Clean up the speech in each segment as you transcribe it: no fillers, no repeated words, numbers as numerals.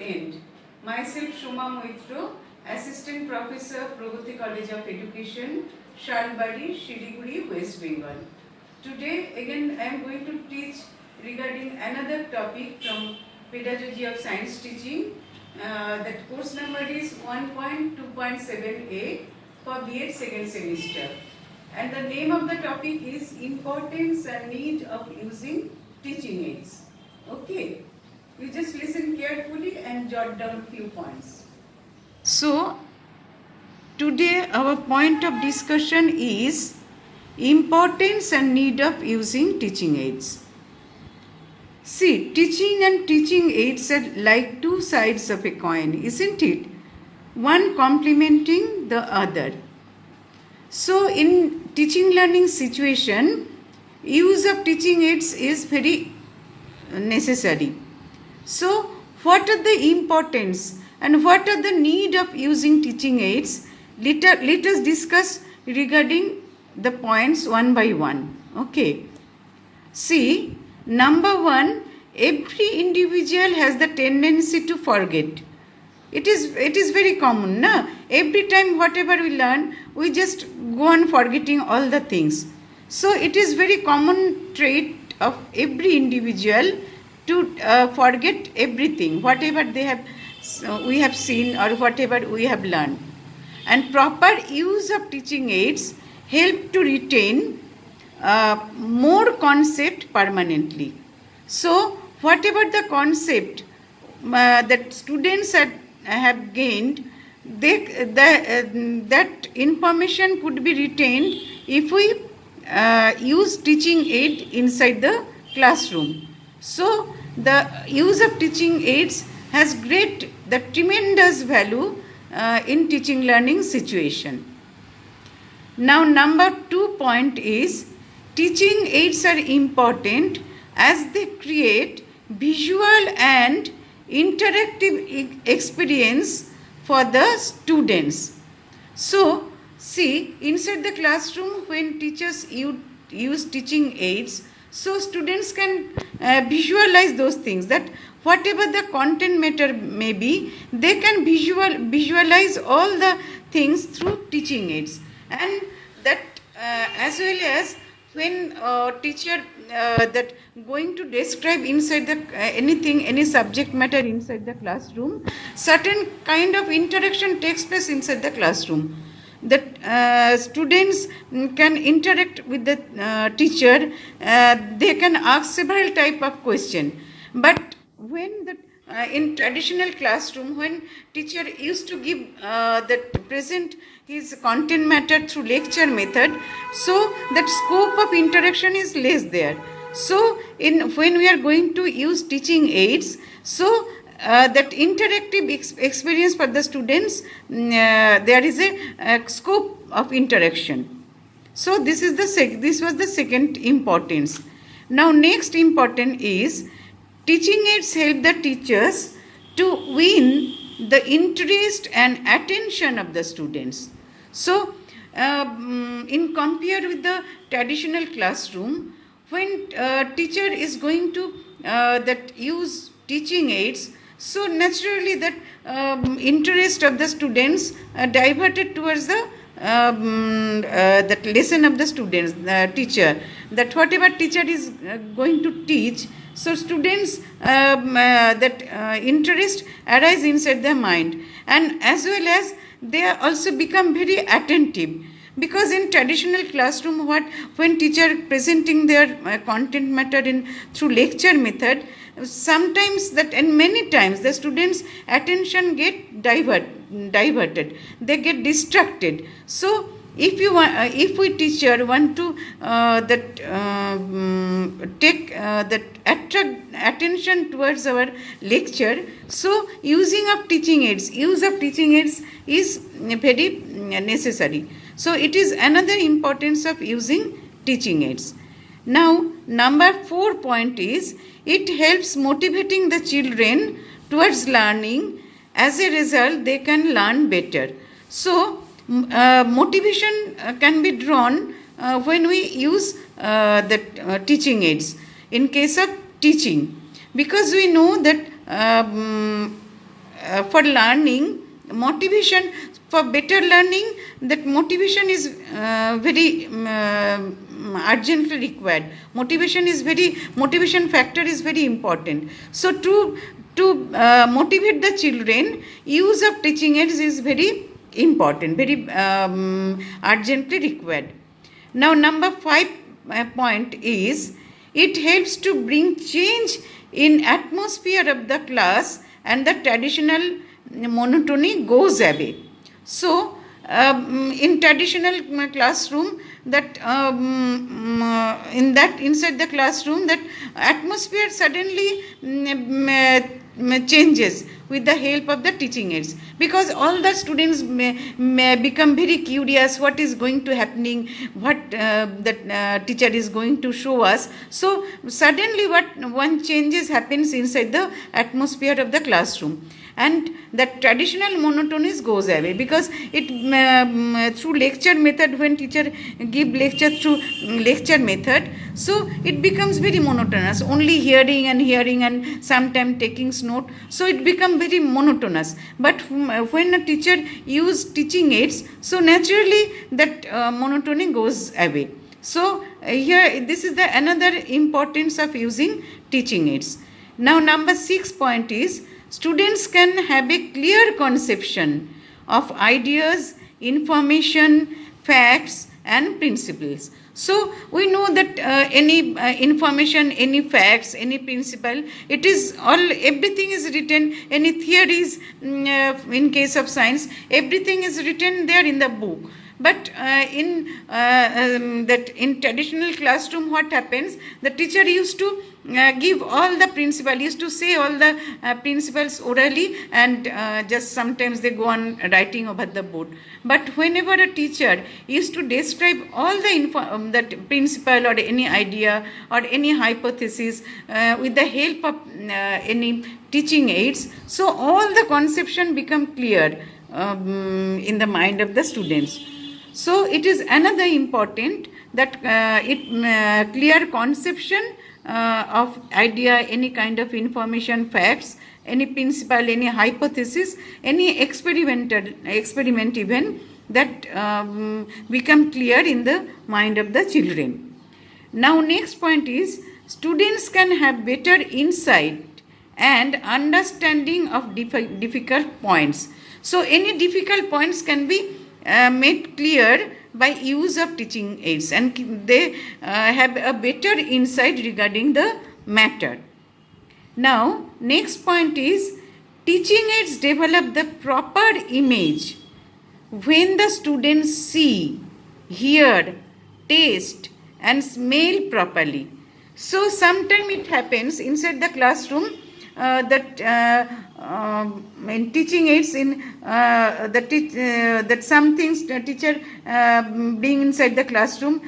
end. Myself Shoma Moitro, Assistant Professor, Pragati College of Education, Shalbari, Shiliguri, West Bengal. Today again I am going to teach regarding another topic from Pedagogy of Science Teaching. That course number is 1.2.7a for B.Ed second semester. And the name of the topic is Importance and Need of Using Teaching Aids. Okay, you just listen carefully and jot down few points. So, today our point of discussion is importance and need of using teaching aids. See, teaching and teaching aids are like two sides of a coin, isn't it? One complementing the other. So, in teaching learning situation, use of teaching aids is very necessary. So, what are the importance and what are the need of using teaching aids? Let us discuss regarding the points one by one. Okay. See, number one, every individual has the tendency to forget. It is very common, na? Every time whatever we learn, we just go on forgetting all the things. So it is very common trait of every individual to forget everything, whatever we have seen or whatever we have learned. And proper use of teaching aids help to retain more concept permanently. So whatever the concept that students have gained, that information could be retained if we use teaching aid inside the classroom. So the use of teaching aids has tremendous value in teaching learning situation. Now number 2 point is teaching aids are important as they create visual and interactive experience for the students. So see, inside the classroom when teachers use teaching aids, so students can visualize those things, that whatever the content matter may be, they can visualize all the things through teaching aids. And that as well as when teacher that going to describe inside the any subject matter inside the classroom, certain kind of interaction takes place inside the classroom. That students can interact with the teacher, they can ask several type of question. But when the in traditional classroom, when teacher used to give present his content matter through lecture method, so that scope of interaction is less there. So when we are going to use teaching aids, so that interactive experience for the students, there is a scope of interaction. So this was the second importance. Now next important is teaching aids help the teachers to win the interest and attention of the students. So in compare with the traditional classroom, when teacher is going to use teaching aids, so naturally that interest of the students diverted towards the that lesson of the students, the teacher, that whatever teacher is going to teach, so students interest arise inside their mind, and as well as they also become very attentive. Because in traditional classroom, when teacher presenting their content matter through lecture method, sometimes that and many times the students' attention get diverted, they get distracted. So if we teacher want to take that attract attention towards our lecture, so use of teaching aids is very necessary. So it is another importance of using teaching aids. Now number 4 point is it helps motivating the children towards learning. As a result, they can learn better. So motivation can be drawn when we use teaching aids in case of teaching, because we know that for learning, motivation for better learning, that motivation is very urgently required. Motivation factor is very important. So to motivate the children, use of teaching aids is very important, very urgently required. Now number 5 point is, it helps to bring change in atmosphere of the class and the traditional monotony goes away. So in traditional classroom, that inside the classroom, that atmosphere suddenly changes with the help of the teaching aids, because all the students may become very curious what is going to happening, what the teacher is going to show us. So suddenly one changes happens inside the atmosphere of the classroom, and that traditional monotony goes away, because it through lecture method, when teacher give lecture through lecture method, so it becomes very monotonous, only hearing and sometimes taking note, so it become very monotonous. But when a teacher use teaching aids, so naturally that monotony goes away. So here this is the another importance of using teaching aids. Now number 6 point is, students can have a clear conception of ideas, information, facts and principles. So we know that any information, any facts, any principle, it is all, everything is written, any theories, in case of science, everything is written there in the book. But in traditional classroom, what happens? The teacher used to give all the principle, used to say all the principles orally, and just sometimes they go on writing over the board. But whenever a teacher used to describe all the that principle or any idea or any hypothesis with the help of any teaching aids, so all the conception become clear in the mind of the students. So it is another important that clear conception of idea, any kind of information, facts, any principle, any hypothesis, any experiment even, that become clear in the mind of the children. Now next point is, students can have better insight and understanding of difficult points. So any difficult points can be made clear by use of teaching aids, and they have a better insight regarding the matter. Now next point is, teaching aids develop the proper image when the students see, hear, taste and smell properly. So sometimes it happens inside the classroom that in teaching aids, in that some things the teacher being inside the classroom,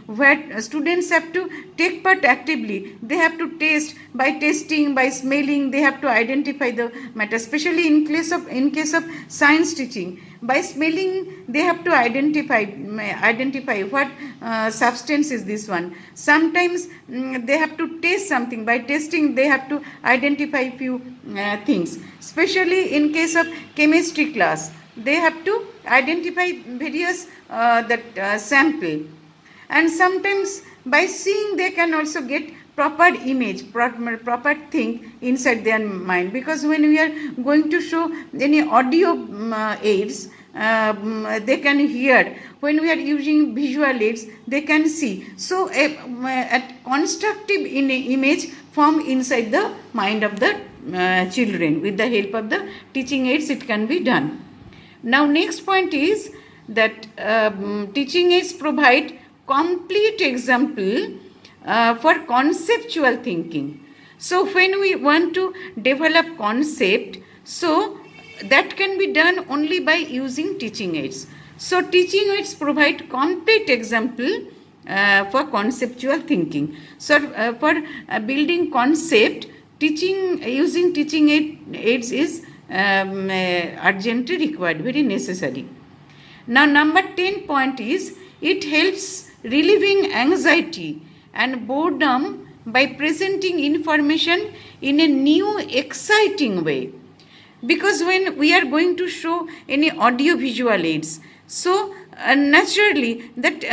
where students have to take part actively. They have to taste, by tasting, by smelling, they have to identify the matter, especially in case of science teaching. By smelling, they have to identify what substance is this one. Sometimes they have to taste something. By tasting, they have to identify few things. Especially in case of chemistry class, they have to identify various sample. And sometimes by seeing, they can also get proper image, proper thing inside their mind, because when we are going to show any audio aids, they can hear. When we are using visual aids, they can see. So a constructive image form inside the mind of the children. With the help of the teaching aids, it can be done. Now next point is that teaching aids provide complete example for conceptual thinking. So when we want to develop concept, so that can be done only by using teaching aids. So teaching aids provide complete example for conceptual thinking. So for building concept, using teaching aids is urgently required, very necessary. Now number 10 point is, it helps relieving anxiety and boredom by presenting information in a new, exciting way. Because when we are going to show any audio visual aids, so naturally that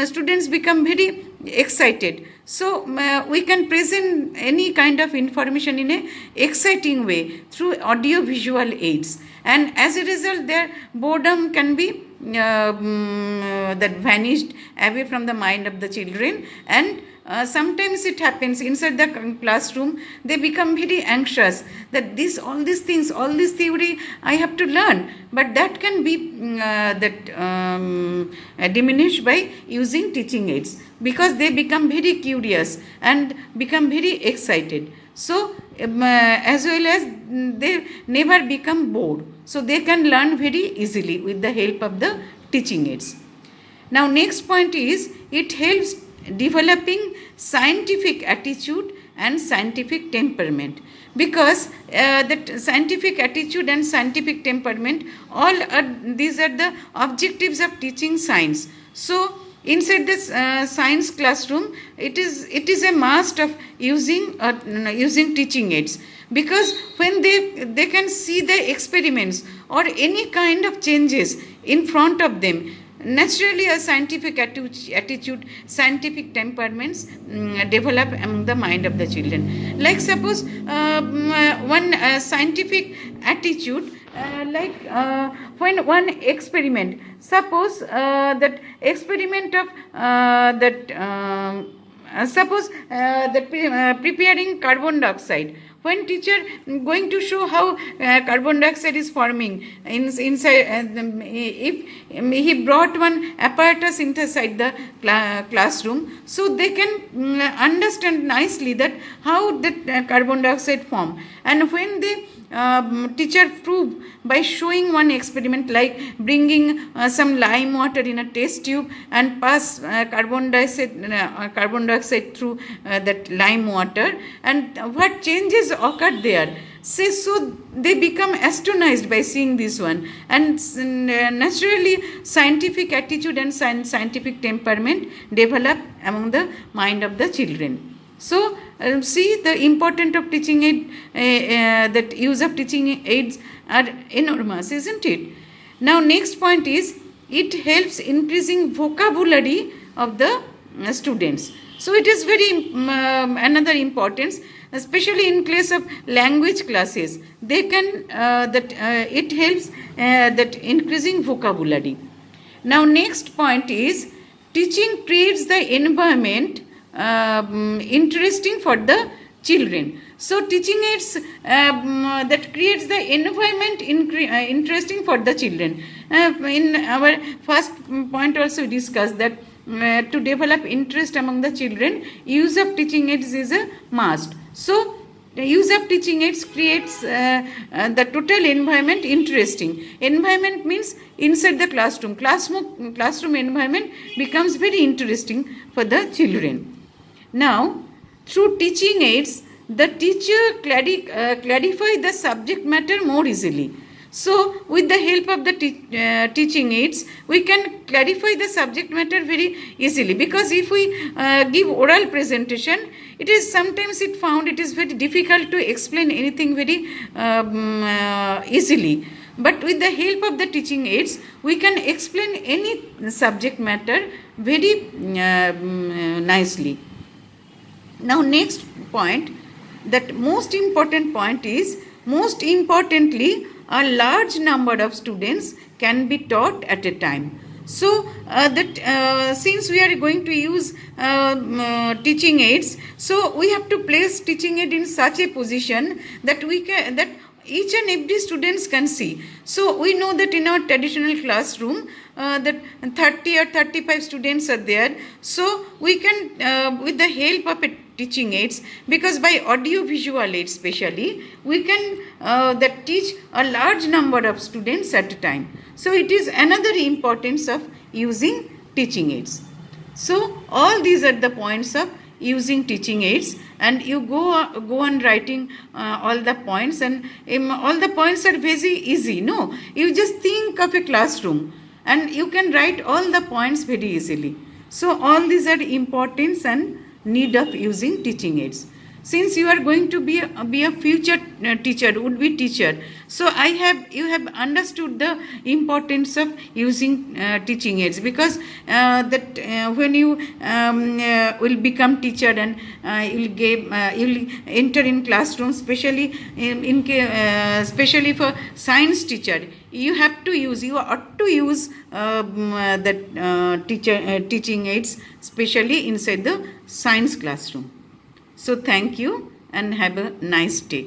students become very excited. So we can present any kind of information in a exciting way through audio visual aids, and as a result their boredom can be that vanished away from the mind of the children. And sometimes it happens inside the classroom, they become very anxious that all these things, all this theory I have to learn, but that can be diminished by using teaching aids, because they become very curious and become very excited. So as well as they never become bored, so they can learn very easily with the help of the teaching aids. Now next point is, it helps developing scientific attitude and scientific temperament, because that scientific attitude and scientific temperament, these are the objectives of teaching science. So inside this science classroom, it is a must of using teaching aids, because when they can see the experiments or any kind of changes in front of them, naturally a scientific attitude, scientific temperaments develop among the mind of the children. Like suppose one scientific attitude, when one experiment, suppose that experiment of preparing carbon dioxide, when teacher going to show how carbon dioxide is forming inside, if he brought one apparatus inside the classroom, so they can understand nicely that how that carbon dioxide form. And when they teacher prove by showing one experiment, like bringing some lime water in a test tube and pass carbon dioxide through that lime water, and what changes occurred there. So they become astonished by seeing this one, and naturally scientific attitude and scientific temperament develop among the mind of the children. So see the importance of teaching aid, that use of teaching aids are enormous, isn't it? Now next point is, it helps increasing vocabulary of the students. So it is very another importance, especially in case of language classes. They can it helps that increasing vocabulary. Now next point is, teaching creates the environment interesting for the children. So teaching aids that creates the environment interesting for the children. In our first point also discussed that to develop interest among the children, use of teaching aids is a must. So the use of teaching aids creates the total environment interesting. Environment means inside the classroom. Classroom environment becomes very interesting for the children. Now, through teaching aids, the teacher clarify the subject matter more easily. So, with the help of the teaching aids, we can clarify the subject matter very easily. Because if we give oral presentation, it is sometimes found it is very difficult to explain anything very easily. But with the help of the teaching aids, we can explain any subject matter very nicely. Now next point, that most important point is, most importantly, a large number of students can be taught at a time. So since we are going to use teaching aids, so we have to place teaching aid in such a position that each and every students can see. So we know that in our traditional classroom that 30 or 35 students are there. So we can with the help of teaching aids, because by audio visual aids especially, we can teach a large number of students at a time. So it is another importance of using teaching aids. So all these are the points of using teaching aids, and you go on writing all the points, and all the points are very easy. No, you just think of a classroom and you can write all the points very easily. So all these are importance and need of using teaching aids. Since you are going to be a future teacher, would be teacher, so you have understood the importance of using teaching aids, because that when you will become teacher and you'll enter in classroom, especially especially for science teacher, you ought to use that teaching aids, especially inside the science classroom. So thank you and have a nice day.